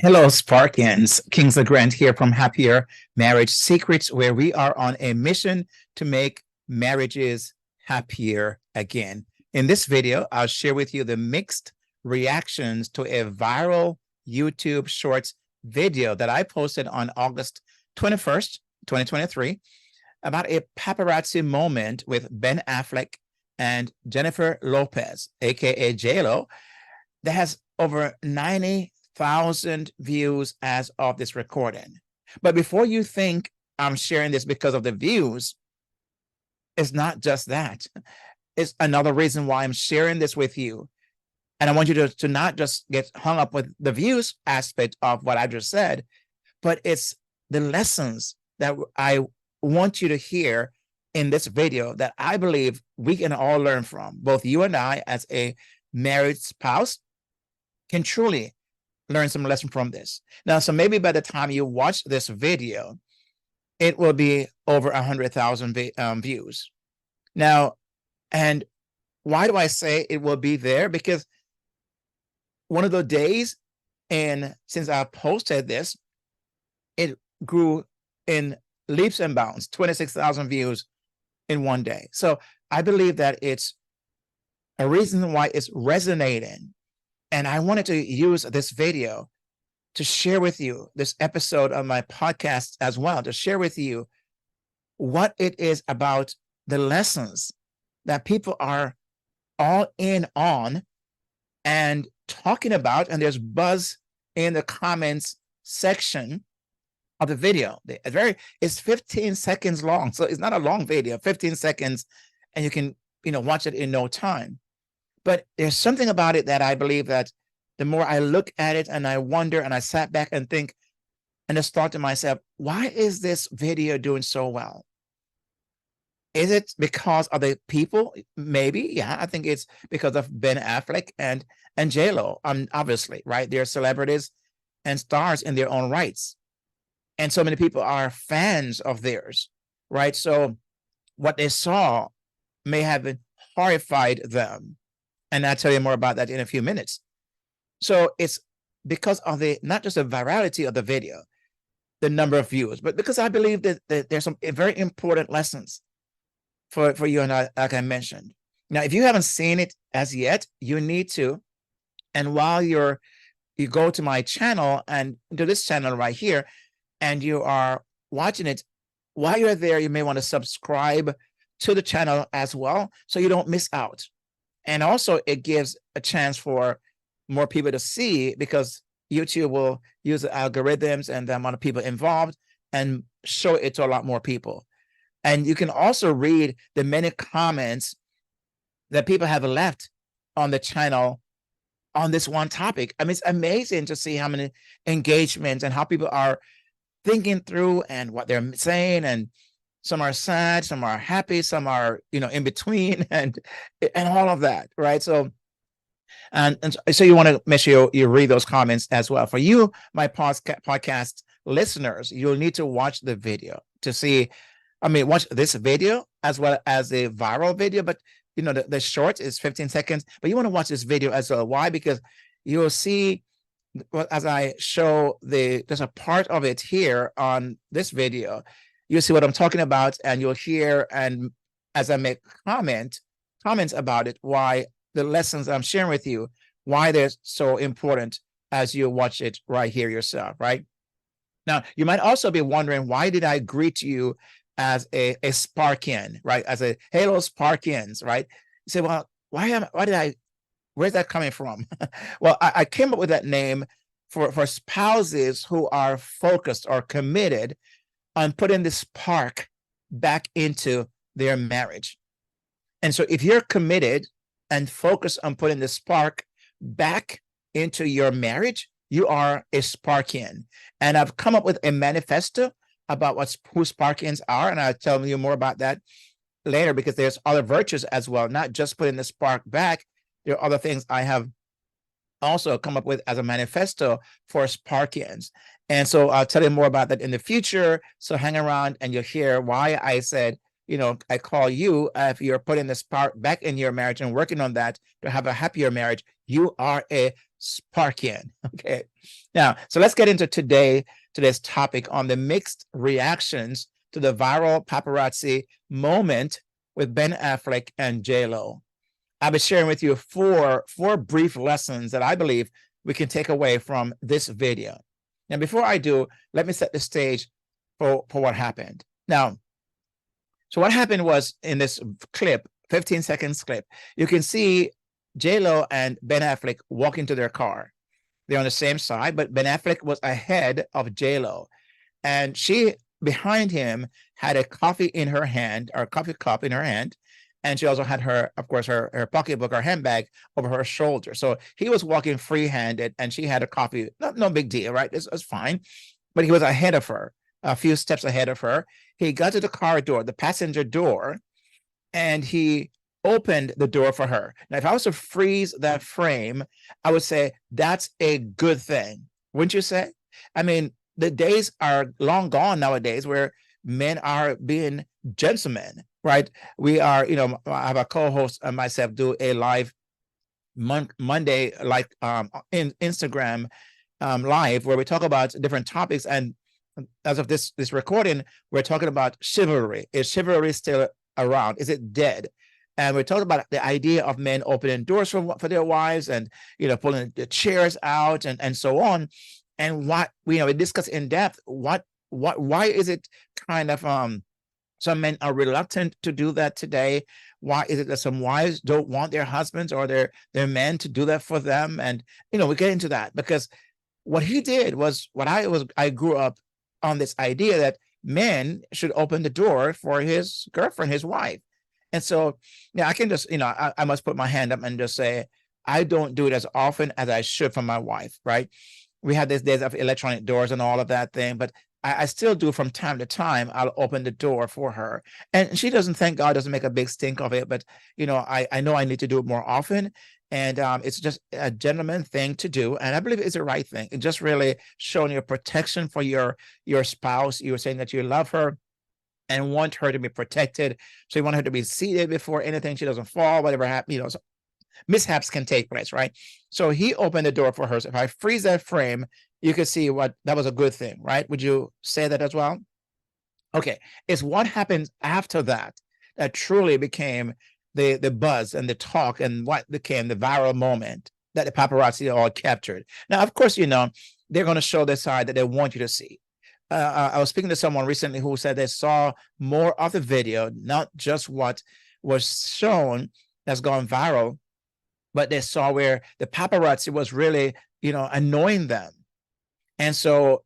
Hello, Sparkians. Kingsley Grant here from Happier Marriage Secrets, where we are on a mission to make marriages happier again. In this video, I'll share with you the mixed reactions to a viral YouTube Shorts video that I posted on August 21st, 2023, about a paparazzi moment with Ben Affleck and Jennifer Lopez, aka JLo, that has over 90,000 views as of this recording. But before you think I'm sharing this because of the views, it's not just that. It's another reason why I'm sharing this with you. And I want you to not just get hung up with the views aspect of what I just said, but it's the lessons that I want you to hear in this video that I believe we can all learn from. Both you and I, as a married spouse, can truly learn some lesson from this. Now, so maybe by the time you watch this video, it will be over 100,000 views. Now, and why do I say it will be there? Because one of the days, and since I posted this, it grew in leaps and bounds, 26,000 views in one day. So I believe that it's a reason why it's resonating. And I wanted to use this video to share with you this episode of my podcast as well, to share with you what it is about the lessons that people are all in on and talking about. And there's buzz in the comments section of the video. It's 15 seconds long. So it's not a long video, 15 seconds, and you can, watch it in no time. But there's something about it that I believe that the more I look at it and I wonder, and I sat back and think and just thought to myself, why is this video doing so well? Is it because of the people? Maybe, yeah. I think it's because of Ben Affleck and JLo. Obviously, right? They're celebrities and stars in their own rights, and so many people are fans of theirs, right? So what they saw may have horrified them. And I'll tell you more about that in a few minutes. So it's because of not just the virality of the video, the number of views, but because I believe that there's some very important lessons for you and I, like I mentioned. Now, if you haven't seen it as yet, you need to. And while you go to my channel and to this channel right here, and you are watching it, while you're there, you may want to subscribe to the channel as well, so you don't miss out. And also, it gives a chance for more people to see, because YouTube will use the algorithms and the amount of people involved and show it to a lot more people. And you can also read the many comments that people have left on the channel on this one topic. I mean, it's amazing to see how many engagements and how people are thinking through and what they're saying. And some are sad, some are happy, some are, in between, and all of that, right? So, and so you want to make sure you read those comments as well. For you, my podcast listeners, you'll need to watch the video to see. I mean, watch this video as well as the viral video, but the short is 15 seconds. But you want to watch this video as well. Why? Because you'll see, as I show there's a part of it here on this video. You'll see what I'm talking about, and you'll hear, and as I make comments about it, why the lessons I'm sharing with you, why they're so important as you watch it right here yourself, right? Now, you might also be wondering, why did I greet you as a Sparkian, right? As a Halo Sparkians, right? You say, well, where's that coming from? Well, I came up with that name for spouses who are focused or committed on putting the spark back into their marriage. And so if you're committed and focused on putting the spark back into your marriage, you are a Sparkian. And I've come up with a manifesto about who Sparkians are, and I'll tell you more about that later, because there's other virtues as well, not just putting the spark back. There are other things I have also come up with as a manifesto for Sparkians. And so I'll tell you more about that in the future. So hang around and you'll hear why I said, I call you, if you're putting the spark back in your marriage and working on that to have a happier marriage, You are a Sparkian. Okay. Now, so let's get into today's topic on the mixed reactions to the viral paparazzi moment with Ben Affleck and J-Lo. I'll be sharing with you four brief lessons that I believe we can take away from this video. Now, before I do, let me set the stage for what happened. Now, so what happened was in this clip, 15 seconds clip, you can see J-Lo and Ben Affleck walk into their car. They're on the same side, but Ben Affleck was ahead of J-Lo. And she, behind him, had a coffee in her hand, or a coffee cup in her hand. And she also had her, of course, her pocketbook, her handbag over her shoulder. So he was walking free-handed, and she had a coffee. No big deal, right? It's fine. But he was ahead of her, a few steps ahead of her. He got to the car door, the passenger door, and he opened the door for her. Now, if I was to freeze that frame, I would say that's a good thing. Wouldn't you say? I mean, the days are long gone nowadays where men are being gentlemen, right? We are, I have a co-host and myself do a live Monday, like in Instagram live, where we talk about different topics. And as of this recording, we're talking about chivalry. Is chivalry still around? Is it dead? And we're talking about the idea of men opening doors for their wives, and pulling the chairs out and so on. And what we discuss in depth why is it kind of some men are reluctant to do that today? Why is it that some wives don't want their husbands or their men to do that for them? And we get into that because what he did was I grew up on this idea that men should open the door for his girlfriend, his wife. And so I can just, I must put my hand up and just say, I don't do it as often as I should for my wife, right? We had these days of electronic doors and all of that thing, but I still do from time to time. I'll open the door for her. And she doesn't, thank God, doesn't make a big stink of it, but I know I need to do it more often. And it's just a gentleman thing to do. And I believe it's the right thing. It's just really showing your protection for your spouse. You're saying that you love her and want her to be protected. So you want her to be seated before anything. She doesn't fall, whatever happens, so mishaps can take place, right? So he opened the door for her. So if I freeze that frame, you can see that was a good thing, right? Would you say that as well? Okay, it's what happens after that truly became the buzz and the talk, and what became the viral moment that the paparazzi all captured. Now, of course, they're going to show the side that they want you to see. I was speaking to someone recently who said they saw more of the video, not just what was shown that's gone viral, but they saw where the paparazzi was really, annoying them. And so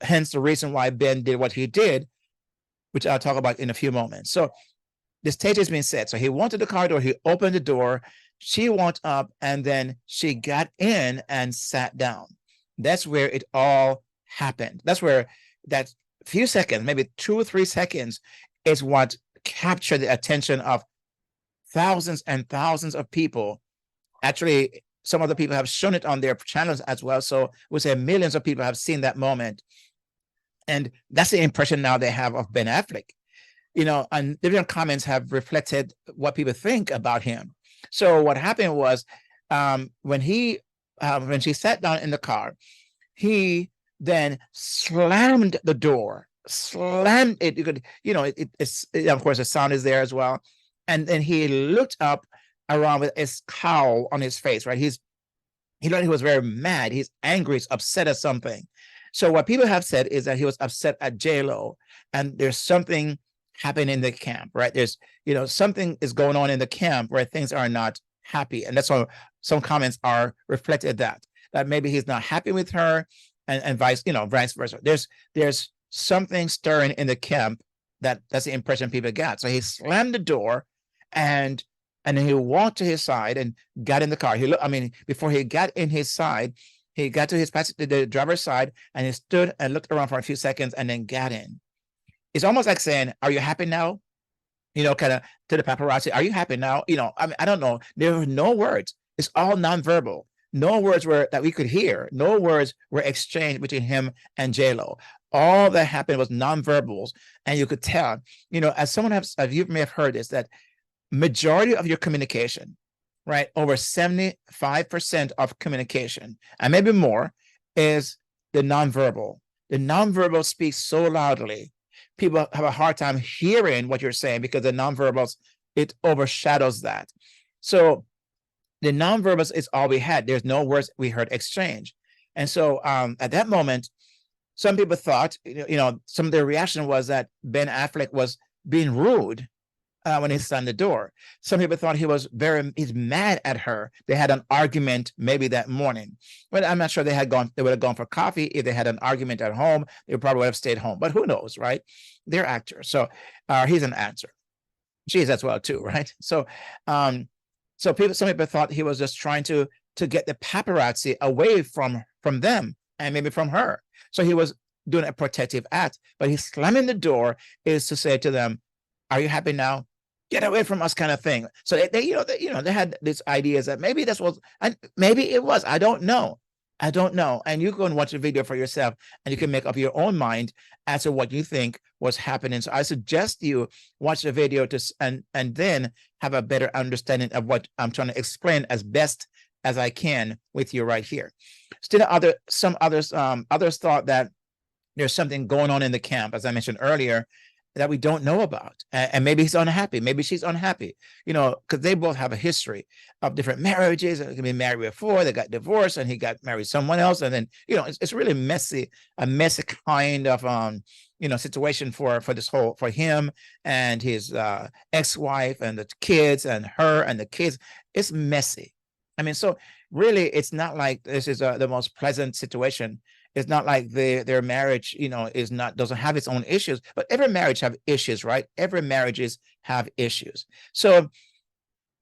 hence the reason why Ben did what he did, which I'll talk about in a few moments. So the stage has been set. So he went to the car door, he opened the door, she went up, and then she got in and sat down. That's where it all happened. That's where that few seconds, maybe 2 or 3 seconds, is what captured the attention of thousands and thousands of people. Actually, some of the people have shown it on their channels as well. So we say millions of people have seen that moment. And that's the impression now they have of Ben Affleck. And different comments have reflected what people think about him. So what happened was when she sat down in the car, he then slammed the door, slammed it. You could, it's of course the sound is there as well. And then he looked up around with a scowl on his face, right? He was very mad. He's angry. He's upset at something. So what people have said is that he was upset at J-Lo, and there's something happening in the camp, right? There's, something is going on in the camp where things are not happy. And that's why some comments are reflected that maybe he's not happy with her, and vice versa. There's something stirring in the camp. That's the impression people got. So he slammed the door, and then he walked to his side and got in the car. Before he got in his side, he got to the driver's side, and he stood and looked around for a few seconds and then got in. It's almost like saying, "Are you happy now?" Kind of to the paparazzi. "Are you happy now?" I don't know. There were no words. It's all nonverbal. No words that we could hear. No words were exchanged between him and J-Lo. All that happened was nonverbals, and you could tell. As you may have heard this, that majority of your communication, right? Over 75% of communication, and maybe more, is the nonverbal. The nonverbal speaks so loudly. People have a hard time hearing what you're saying because the nonverbals, it overshadows that. So the nonverbals is all we had. There's no words we heard exchange. And so at that moment, some people thought, some of their reaction was that Ben Affleck was being rude when he slammed the door. Some people thought he's mad at her. They had an argument maybe that morning. But I'm not sure they would have gone for coffee. If they had an argument at home, they probably would have stayed home. But who knows, right? They're actors. So he's an actor. She's as well too, right? So some people thought he was just trying to get the paparazzi away from them and maybe from her. So he was doing a protective act, but he's slamming the door is to say to them, "Are you happy now? Get away from us," kind of thing. So they had these ideas that maybe this was, and maybe it was. I don't know. And you go and watch the video for yourself, and you can make up your own mind as to what you think was happening. So I suggest you watch the video and then have a better understanding of what I'm trying to explain as best as I can with you right here. Still, others thought that there's something going on in the camp, as I mentioned earlier, that we don't know about. And maybe he's unhappy. Maybe she's unhappy, because they both have a history of different marriages. They can be married before, they got divorced, and he got married someone else. And then, it's really messy, a messy kind of, situation for him and his ex-wife and the kids and her and the kids. It's messy. I mean, so really, it's not like this is the most pleasant situation. It's not like their marriage, doesn't have its own issues, but every marriage have issues, right? Every marriages have issues. So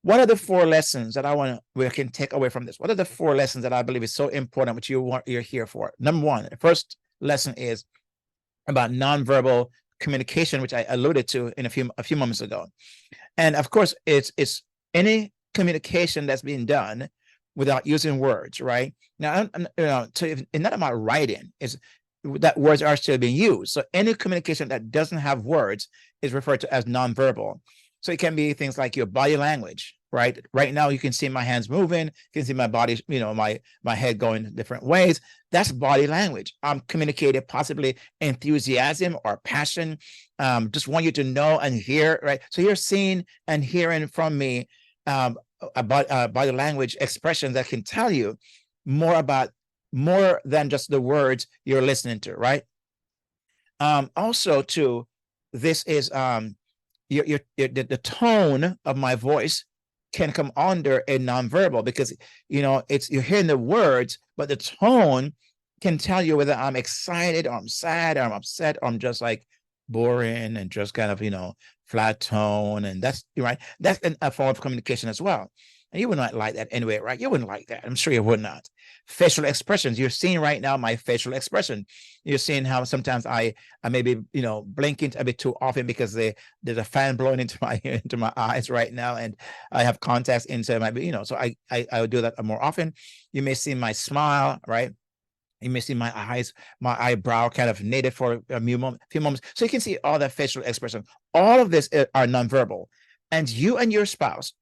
what are the 4 lessons that we can take away from this? What are the 4 lessons that I believe is so important, which you're here for? Number 1, the first lesson is about nonverbal communication, which I alluded to in a few moments ago. And of course, it's any communication that's being done without using words, right? Now, it's not about writing, is that words are still being used. So any communication that doesn't have words is referred to as nonverbal. So it can be things like your body language, right? Right now, you can see my hands moving, you can see my body, my head going different ways. That's body language. I'm communicating possibly enthusiasm or passion. Just want you to know and hear, right? So you're seeing and hearing from me about body language expressions that can tell you more than just the words you're listening to, right? Also, too, this is the tone of my voice can come under a nonverbal, because you're hearing the words, but the tone can tell you whether I'm excited or I'm sad or I'm upset or I'm just like boring and just kind of flat tone. And that's right. That's a form of communication as well. And you would not like that anyway, right? You wouldn't like that. I'm sure you would not. Facial expressions. You're seeing right now my facial expression. You're seeing how sometimes I may be, blinking a bit too often because there's a fan blowing into my eyes right now, and I have contacts into my, so I would do that more often. You may see my smile, right? You may see my eyes, my eyebrow kind of knitted for a few moments. So you can see all that facial expression. All of this are nonverbal. And you and your spouse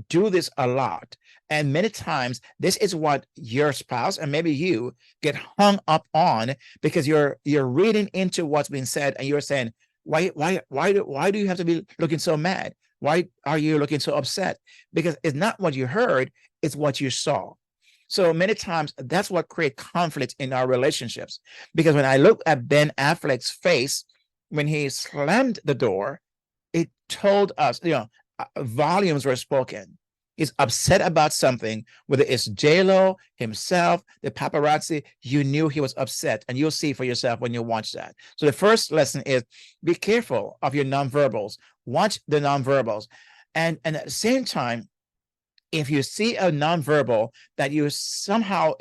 do this a lot. And many times this is what your spouse and maybe you get hung up on, because you're reading into what's being said and you're saying, why do you have to be looking so mad? Why are you looking so upset? Because it's not what you heard, it's what you saw. So many times that's what creates conflict in our relationships. Because when I look at Ben Affleck's face when he slammed the door, it told us, volumes were spoken. He's upset about something, whether it's J-Lo, himself, the paparazzi. You knew he was upset, and you'll see for yourself when you watch that. So the first lesson is be careful of your nonverbals. Watch the nonverbals. And at the same time, if you see a nonverbal that you somehow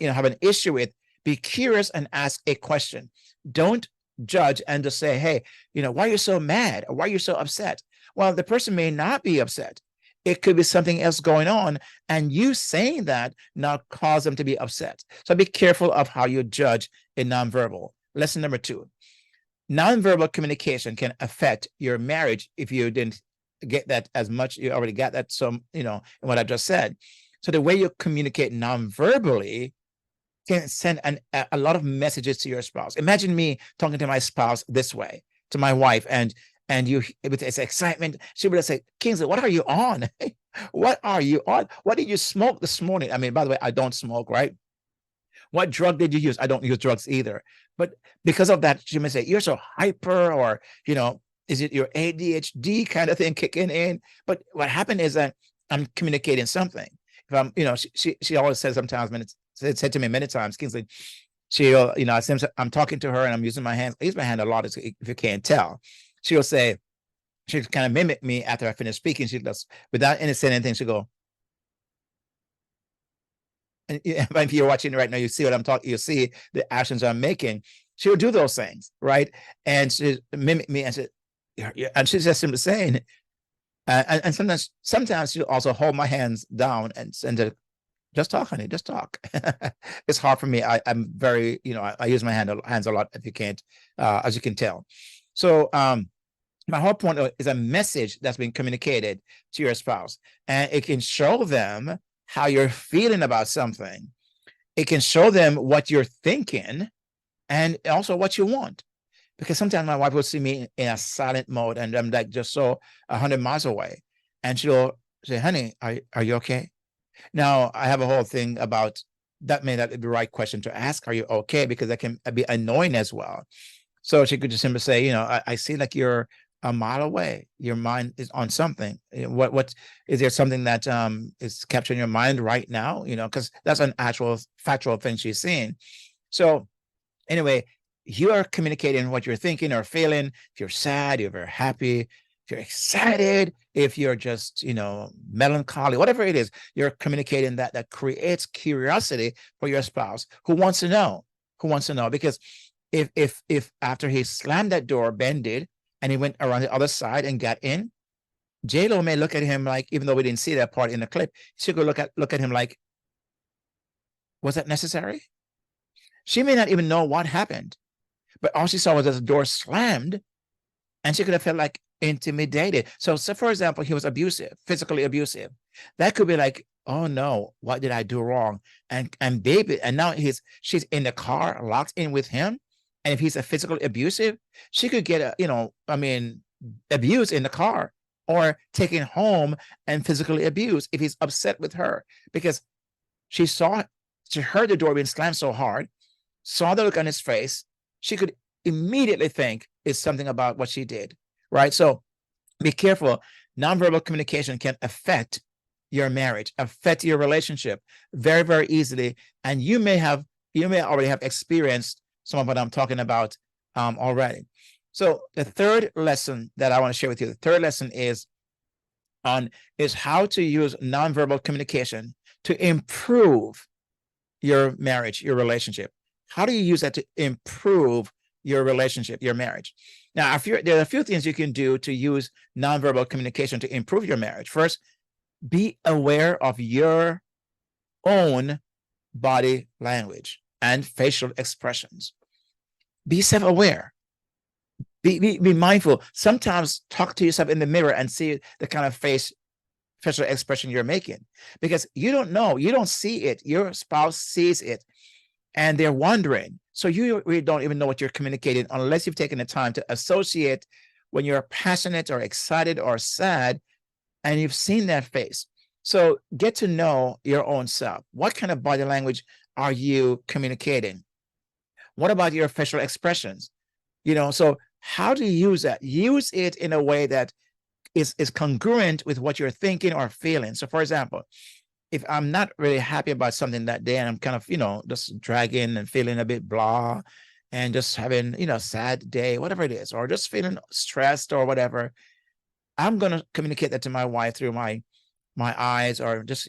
have an issue with, be curious and ask a question. Don't judge and just say, hey, why are you so mad? Or why are you so upset? Well, the person may not be upset. It could be something else going on, and you saying that now cause them to be upset. So be careful of how you judge a nonverbal. Lesson number 2, nonverbal communication can affect your marriage if you didn't get that as much. You already got that. Some, in what I just said. So the way you communicate non-verbally can send a lot of messages to your spouse. Imagine me talking to my spouse this way, to my wife, and you, with this excitement, she would say, Kingsley, what are you on? What are you on? What did you smoke this morning? I mean, by the way, I don't smoke, right? What drug did you use? I don't use drugs either. But because of that, she may say, you're so hyper, or, is it your ADHD kind of thing kicking in? But what happened is that I'm communicating something. If I'm, she always says sometimes, said to me many times, Kingsley, she'll, I'm talking to her and I'm using my hands. I use my hand a lot, if you can't tell. She'll say, she'll kind of mimic me after I finish speaking. She does, without any saying anything, she'll go, and if you're watching right now, you see what I'm talking, you see the actions I'm making. She'll do those things, right? And she mimic me and she's just simply saying, and sometimes she'll also hold my hands down and just talk, honey, just talk. It's hard for me. I'm very, I use my hands a lot, if you can't, as you can tell. So my whole point is a message that's been communicated to your spouse, and it can show them how you're feeling about something. It can show them what you're thinking and also what you want. Because sometimes my wife will see me in a silent mode and I'm like just so 100 miles away. And she'll say, honey, are you okay? Now, I have a whole thing about that. May not be the right question to ask. Are you okay? Because that can be annoying as well. So she could just simply say, I see like you're a mile away. Your mind is on something. What is there something that is capturing your mind right now? Because that's an actual factual thing she's seeing. So anyway, you are communicating what you're thinking or feeling. If you're sad, if you're happy, if you're excited, if you're just, melancholy, whatever it is, you're communicating that creates curiosity for your spouse who wants to know, because if after he slammed that door, Ben did, and he went around the other side and got in, J-Lo may look at him like, even though we didn't see that part in the clip, she could look at him like, was that necessary? She may not even know what happened, but all she saw was the door slammed, and she could have felt like intimidated. So for example, he was abusive, physically abusive. That could be like, oh no, what did I do wrong? And baby, and now she's in the car, locked in with him. And if he's a physically abusive, she could get abused in the car, or taken home and physically abused if he's upset with her, because she heard the door being slammed so hard, saw the look on his face. She could immediately think it's something about what she did, right? So be careful. Nonverbal communication can affect your marriage, affect your relationship very, very easily. And you may already have experienced some of what I'm talking about already. So the third lesson that I want to share with you, the third lesson is how to use nonverbal communication to improve your marriage, your relationship. How do you use that to improve your relationship, your marriage? Now, there are a few things you can do to use nonverbal communication to improve your marriage. First, be aware of your own body language and facial expressions. Be self-aware. Be mindful. Sometimes talk to yourself in the mirror and see the kind of facial expression you're making, because you don't know, you don't see it. Your spouse sees it, and they're wondering. So you really don't even know what you're communicating unless you've taken the time to associate when you're passionate or excited or sad, and you've seen that face. So get to know your own self. What kind of body language are you communicating? What about your facial expressions? So how do you use that? Use it in a way that is congruent with what you're thinking or feeling. So for example, if I'm not really happy about something that day, and I'm kind of, just dragging and feeling a bit blah, and just having, a sad day, whatever it is, or just feeling stressed or whatever, I'm going to communicate that to my wife through my eyes, or just,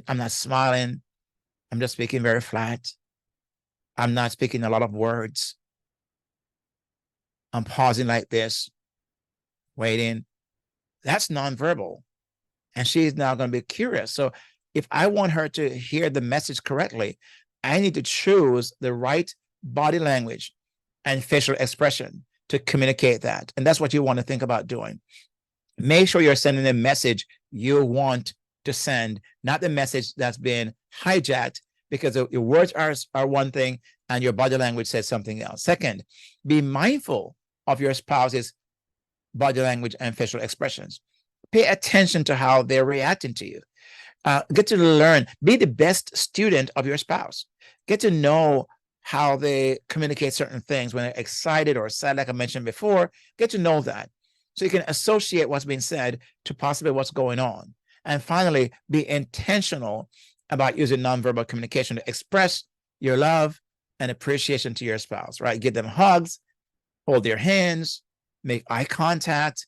I'm not smiling. I'm just speaking very flat. I'm not speaking a lot of words. I'm pausing like this, waiting. That's nonverbal. And she's now going to be curious. So if I want her to hear the message correctly, I need to choose the right body language and facial expression to communicate that. And that's what you want to think about doing. Make sure you're sending the message you want to send, not the message that's been hijacked, because your words are one thing and your body language says something else. Second, be mindful of your spouse's body language and facial expressions. Pay attention to how they're reacting to you. Get to learn, be the best student of your spouse. Get to know how they communicate certain things when they're excited or sad, like I mentioned before. Get to know that so you can associate what's being said to possibly what's going on. And finally, be intentional about using nonverbal communication to express your love and appreciation to your spouse, right? Give them hugs, hold their hands, make eye contact,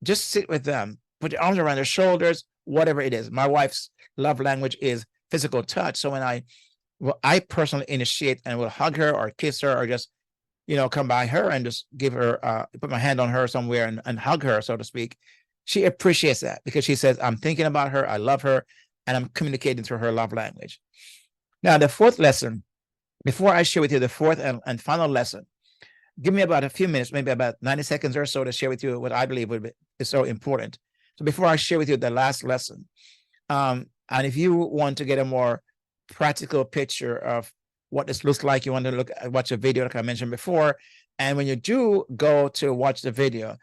just sit with them, put your arms around their shoulders, whatever it is. My wife's love language is physical touch. So when I personally initiate and will hug her or kiss her or just, come by her and just give her, put my hand on her somewhere and hug her, so to speak. She appreciates that because she says, I'm thinking about her, I love her, and I'm communicating through her love language. Now, the fourth lesson, before I share with you the fourth and final lesson, give me about a few minutes, maybe about 90 seconds or so, to share with you what I believe is so important. So before I share with you the last lesson, and if you want to get a more practical picture of what this looks like, you want to watch a video like I mentioned before. And when you do go to watch the video,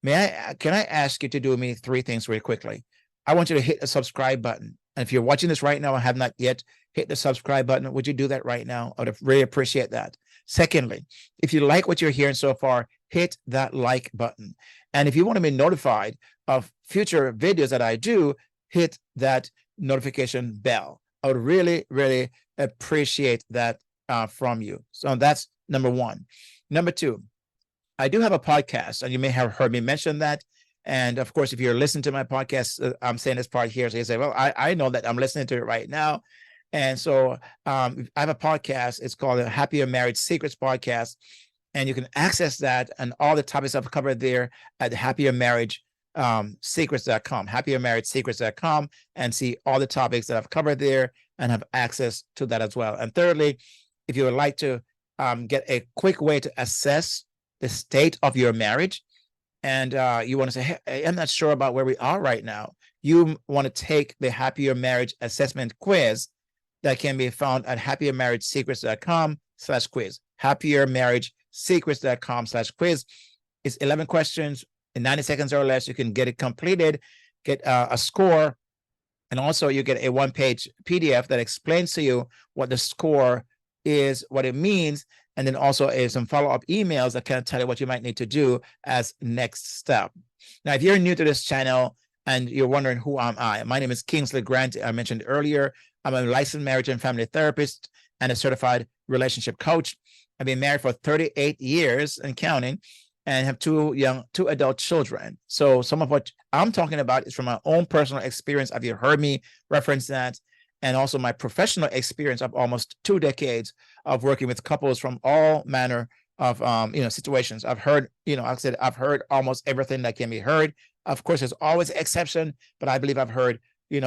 can I ask you to do me three things really quickly? I want you to hit the subscribe button. And if you're watching this right now and have not yet hit the subscribe button, would you do that right now? I would really appreciate that. Secondly, if you like what you're hearing so far, hit that like button. And if you want to be notified of future videos that I do, hit that notification bell. I would really, really appreciate that from you. So that's number one. Number two, I do have a podcast, and you may have heard me mention that. And of course, if you're listening to my podcast, I'm saying this part here. So you say, well, I know that I'm listening to it right now. And so I have a podcast. It's called the Happier Marriage Secrets Podcast. And you can access that and all the topics I've covered there at happiermarriagesecrets.com, happiermarriagesecrets.com, and see all the topics that I've covered there and have access to that as well. And thirdly, if you would like to get a quick way to assess the state of your marriage, and you want to say, hey, I'm not sure about where we are right now, you want to take the Happier Marriage Assessment Quiz that can be found at happiermarriagesecrets.com/quiz, happiermarriagesecrets.com/quiz. It's 11 questions in 90 seconds or less. You can get it completed, get a score, and also you get a one-page PDF that explains to you what the score is, what it means, and then also some follow-up emails that kind of tell you what you might need to do as next step. Now, if you're new to this channel and you're wondering who am I, my name is Kingsley Grant. I mentioned earlier, I'm a licensed marriage and family therapist and a certified relationship coach. I've been married for 38 years and counting, and have two adult children. So some of what I'm talking about is from my own personal experience. Have you heard me reference that? And also my professional experience of almost 2 decades of working with couples from all manner of situations. I've heard, I've heard almost everything that can be heard. Of course, there's always an exception, but I believe I've heard, you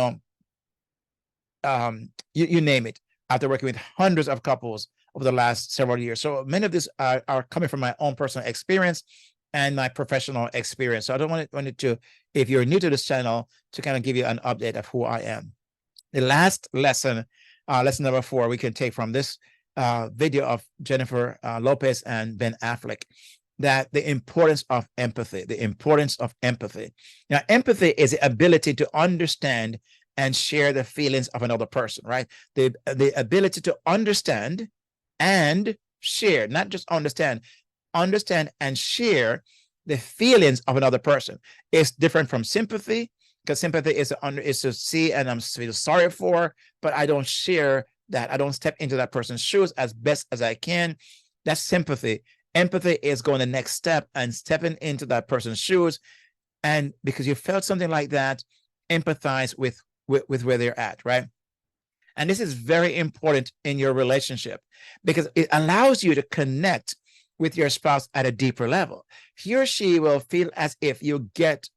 name it, after working with hundreds of couples over the last several years. So many of these are coming from my own personal experience and my professional experience. So I don't want it to, if you're new to this channel, to kind of give you an update of who I am. The last lesson, lesson number 4, we can take from this video of Jennifer Lopez and Ben Affleck, that the importance of empathy, Now, empathy is the ability to understand and share the feelings of another person, right? The ability to understand and share, not just understand and share the feelings of another person. It's different from sympathy, because sympathy is to see and I'm feel sorry for, but I don't share that. I don't step into that person's shoes as best as I can. That's sympathy. Empathy is going the next step and stepping into that person's shoes. And because you felt something like that, empathize with where they're at, right? And this is very important in your relationship because it allows you to connect with your spouse at a deeper level. He or she will feel as if you get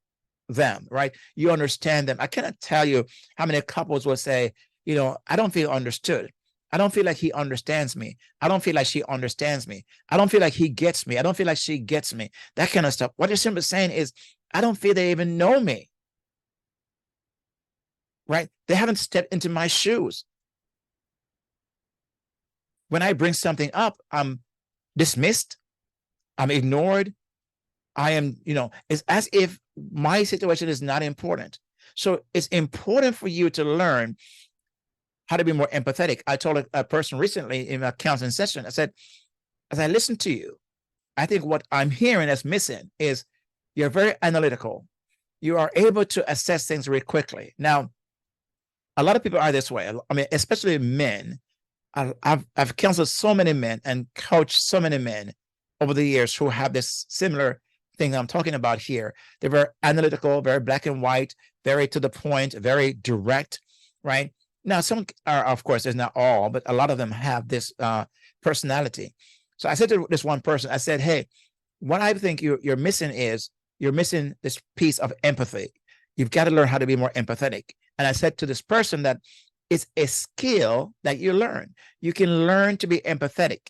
them, right? You understand them. I cannot tell you how many couples will say, I don't feel understood. I don't feel like he understands me. I don't feel like she understands me. I don't feel like he gets me. I don't feel like she gets me. That kind of stuff. What you're simply saying is I don't feel they even know me, right? They haven't stepped into my shoes. When I bring something up, I'm dismissed, I'm ignored. I am, it's as if my situation is not important. So it's important for you to learn how to be more empathetic. I told a person recently in a counseling session, I said, as I listen to you, I think what I'm hearing as missing is you're very analytical. You are able to assess things very quickly. Now, a lot of people are this way. I mean, especially men. I've counseled so many men and coached so many men over the years who have this similar thing I'm talking about here. They're very analytical, very black and white, very to the point, very direct, right? Now, some are, of course, there's not all, but a lot of them have this personality. So I said to this one person, I said, hey, what I think you're missing is you're missing this piece of empathy. You've got to learn how to be more empathetic. And I said to this person that it's a skill that you learn. You can learn to be empathetic.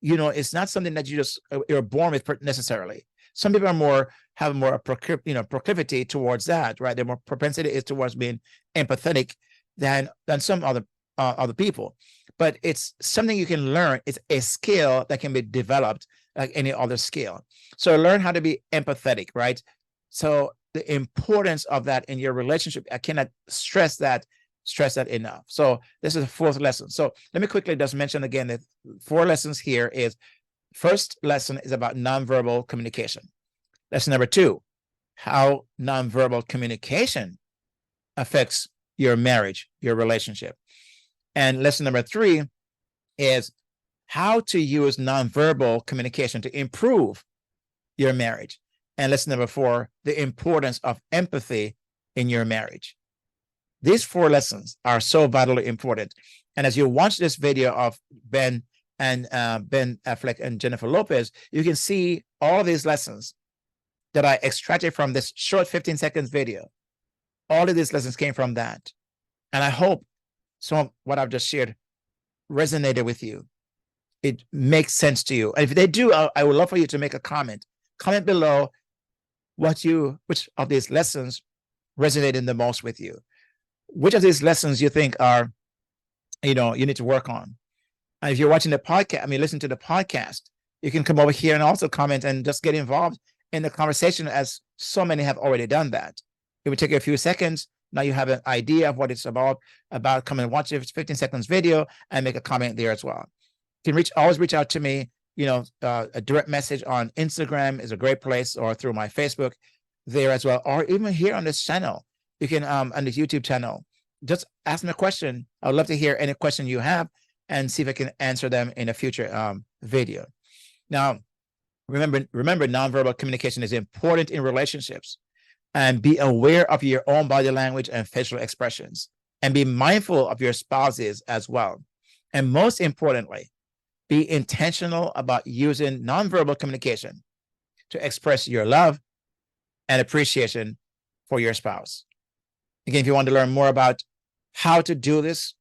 It's not something that you're born with necessarily. Some people have more proclivity towards that, right? Their more propensity is towards being empathetic than some other people. But it's something you can learn. It's a skill that can be developed like any other skill. So learn how to be empathetic, right? So the importance of that in your relationship, I cannot stress that enough. So this is the fourth lesson. So let me quickly just mention again that 4 lessons here is, first lesson is about nonverbal communication. Lesson number 2, how nonverbal communication affects your marriage, your relationship. And lesson number 3 is how to use nonverbal communication to improve your marriage. And lesson number 4, the importance of empathy in your marriage. These 4 lessons are so vitally important. And as you watch this video of Ben Affleck and Jennifer Lopez, you can see all of these lessons that I extracted from this short 15 seconds video. All of these lessons came from that. And I hope some of what I've just shared resonated with you. It makes sense to you. And if they do, I would love for you to make a comment. Comment below which of these lessons resonated the most with you. Which of these lessons you think are, you need to work on. And if you're watching the podcast, listen to the podcast, you can come over here and also comment and just get involved in the conversation, as so many have already done that. It would take you a few seconds. Now you have an idea of what it's about. Come and watch a 15 seconds video and make a comment there as well. You can always reach out to me. A direct message on Instagram is a great place, or through my Facebook there as well, or even here on this channel. You can on this YouTube channel, just ask me a question. I would love to hear any question you have and see if I can answer them in a future video. Now, remember, nonverbal communication is important in relationships, and be aware of your own body language and facial expressions, and be mindful of your spouses as well. And most importantly, be intentional about using nonverbal communication to express your love and appreciation for your spouse. Again, if you want to learn more about how to do this,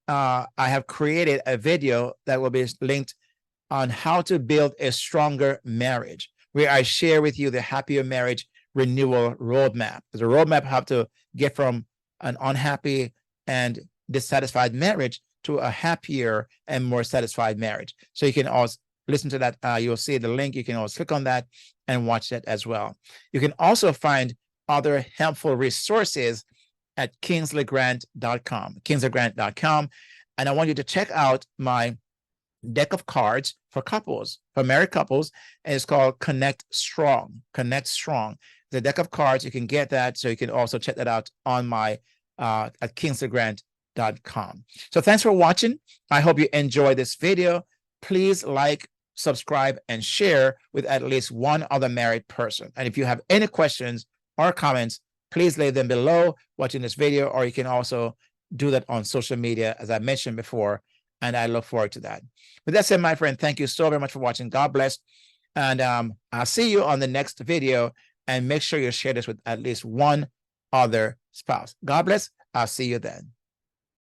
I have created a video that will be linked on how to build a stronger marriage, where I share with you the Happier Marriage Renewal Roadmap. There's a roadmap how to get from an unhappy and dissatisfied marriage to a happier and more satisfied marriage. So you can also listen to that. You'll see the link. You can always click on that and watch that as well. You can also find other helpful resources at kingsleygrant.com. And I want you to check out my deck of cards for couples, for married couples, and it's called Connect Strong. Connect Strong. The deck of cards, you can get that. So you can also check that out on my at kingsleygrant.com. So thanks for watching. I hope you enjoyed this video. Please like, subscribe, and share with at least one other married person. And if you have any questions or comments, please leave them below watching this video, or you can also do that on social media, as I mentioned before, and I look forward to that. With that said, my friend, thank you so very much for watching. God bless, and I'll see you on the next video, and make sure you share this with at least one other spouse. God bless. I'll see you then.